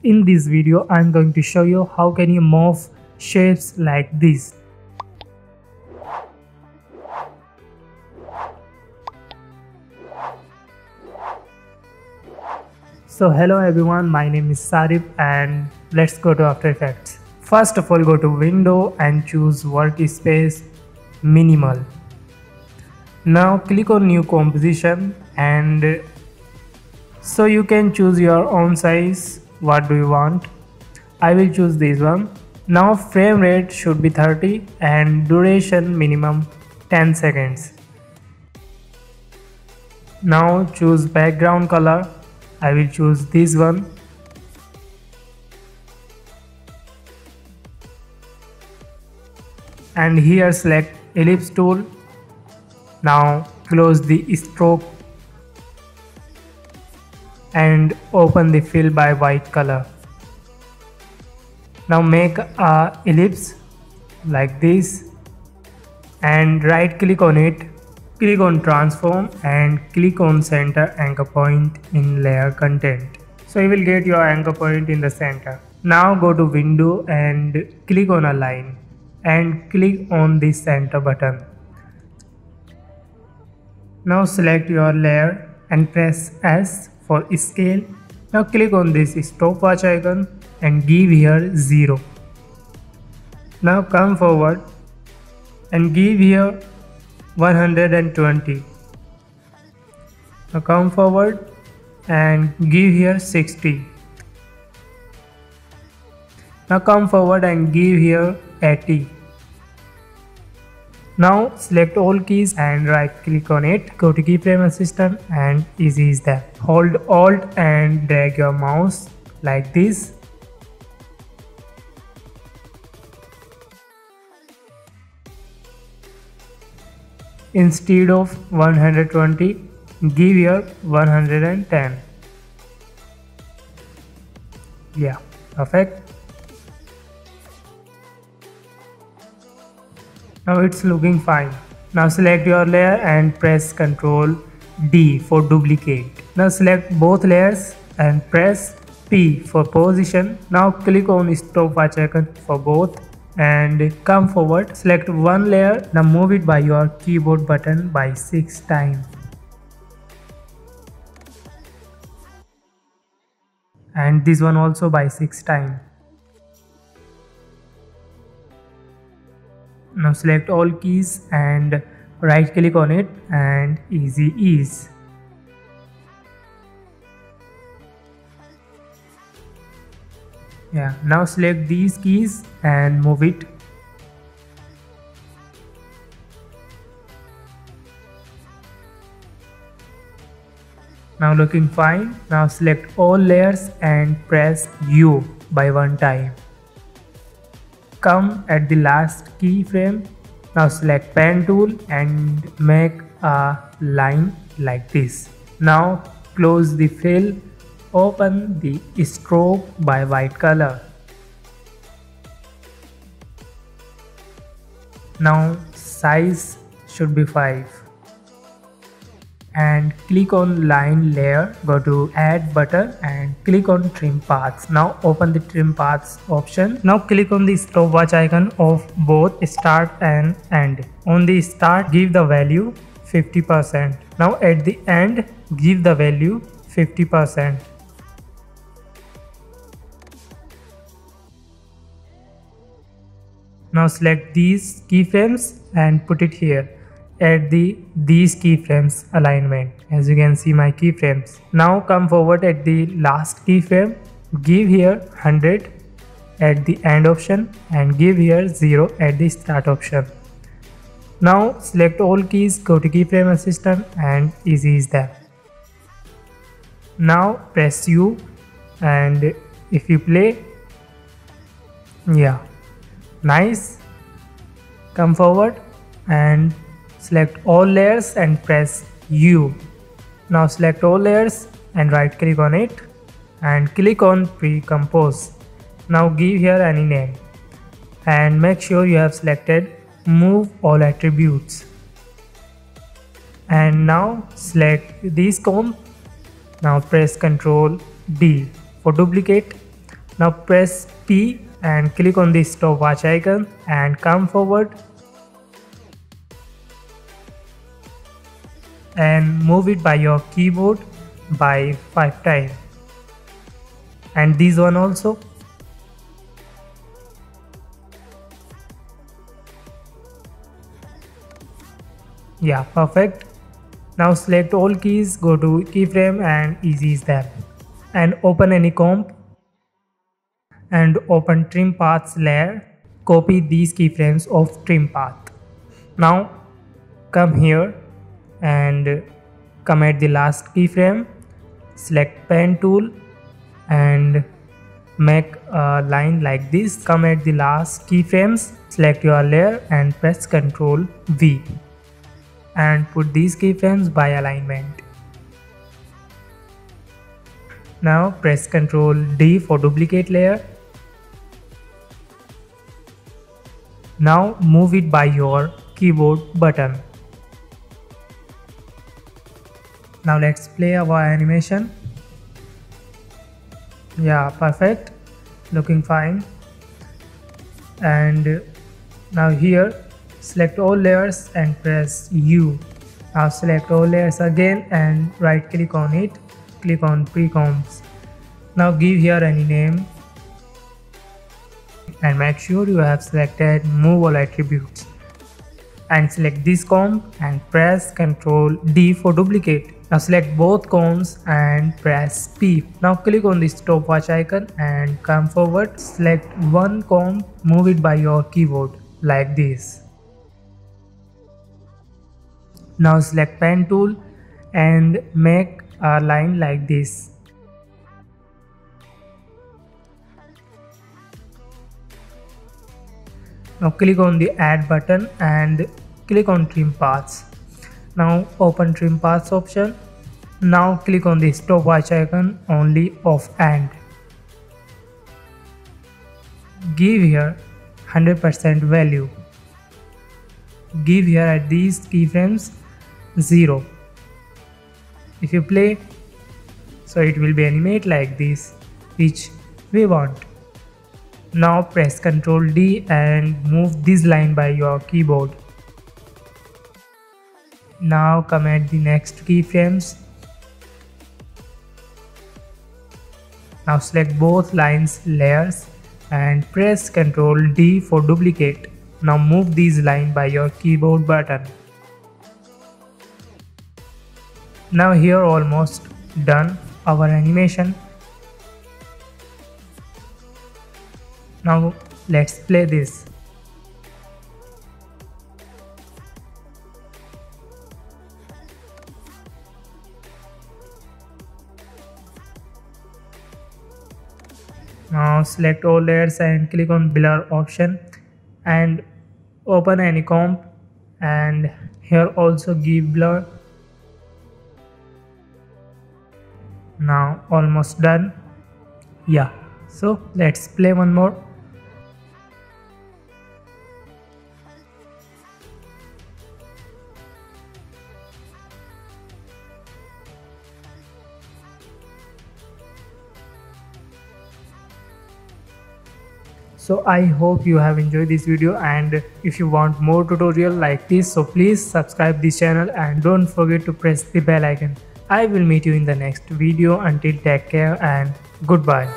In this video, I'm going to show you how can you morph shapes like this. So hello everyone, my name is Sarif and let's go to After Effects. First of all, go to Window and choose Workspace Minimal. Now click on New Composition and so you can choose your own size. What do you want? I will choose this one. Now frame rate should be 30 and duration minimum 10 seconds. Now choose background color. I will choose this one. And here select ellipse tool. Now close the stroke and open the fill by white color. Now make a ellipse like this and right click on it, click on transform and click on center anchor point in layer content. So you will get your anchor point in the center. Now go to window and click on align and click on the center button. Now select your layer and press S for scale. Now click on this stopwatch icon and give here 0. Now come forward and give here 120. Now come forward and give here 60. Now come forward and give here 80. Now select all keys and right click on it. Go to keyframe assistant and easy is that. Hold Alt and drag your mouse like this. Instead of 120, give here 110. Yeah, perfect. Now it's looking fine. Now select your layer and press Ctrl D for duplicate. Now select both layers and press P for position. Now click on stopwatch icon for both and come forward. Select one layer. Now move it by your keyboard button by 6 times. And this one also by 6 times. Now select all keys and right click on it and easy ease. Yeah, now select these keys and move it. Now looking fine. Now select all layers and press U by 1 time. Come at the last keyframe. Now select pen tool and make a line like this. Now close the fill, open the stroke by white color. Now size should be 5 and click on line layer, go to add button and click on trim paths. Now open the trim paths option. Now click on the stopwatch icon of both start and end. On the start give the value 50%. Now at the end give the value 50%. Now select these keyframes and put it here. Add these keyframes alignment. As you can see my keyframes. Now come forward at the last keyframe. Give here 100 at the end option and give here 0 at the start option. Now select all keys, go to keyframe assistant and easy is that. Now press U and if you play, yeah, nice. Come forward and select all layers and press U. Now select all layers and right click on it and click on pre-compose. Now give here any name and make sure you have selected move all attributes. And now select this comb. Now press Ctrl D for duplicate. Now press P and click on the stopwatch icon and come forward and move it by your keyboard by 5 times, and this one also. Yeah, perfect. Now select all keys, go to keyframe and ease them, and open any comp and open trim paths layer. Copy these keyframes of trim path. Now come here and come at the last keyframe, select pen tool and make a line like this. Come at the last keyframes, select your layer and press Ctrl V and put these keyframes by alignment. Now press Ctrl D for duplicate layer. Now move it by your keyboard button. Now let's play our animation. Yeah, perfect, looking fine. And now here select all layers and press U. Now select all layers again and right click on it, click on pre-comps. Now give here any name and make sure you have selected move all attributes, and select this comp and press Ctrl D for duplicate. Now select both comps and press P. Now click on the stopwatch icon and come forward, select one comp, move it by your keyboard like this. Now select pen tool and make a line like this. Now click on the add button and click on trim paths. Now open trim paths option. Now click on the stopwatch icon only off and give here 100% value. Give here at these keyframes 0. If you play, so it will be animate like this, which we want. Now press Ctrl D and move this line by your keyboard. Now come at the next keyframes. Now select both lines layers and press Ctrl D for duplicate. Now move these line by your keyboard button. Now here almost done our animation. Now let's play this. Now select all layers and click on blur option and open any comp, and here also give blur. Now almost done. Yeah, so let's play one more. So I hope you have enjoyed this video, and if you want more tutorial like this, so please subscribe this channel and don't forget to press the bell icon. I will meet you in the next video. Until take care and goodbye.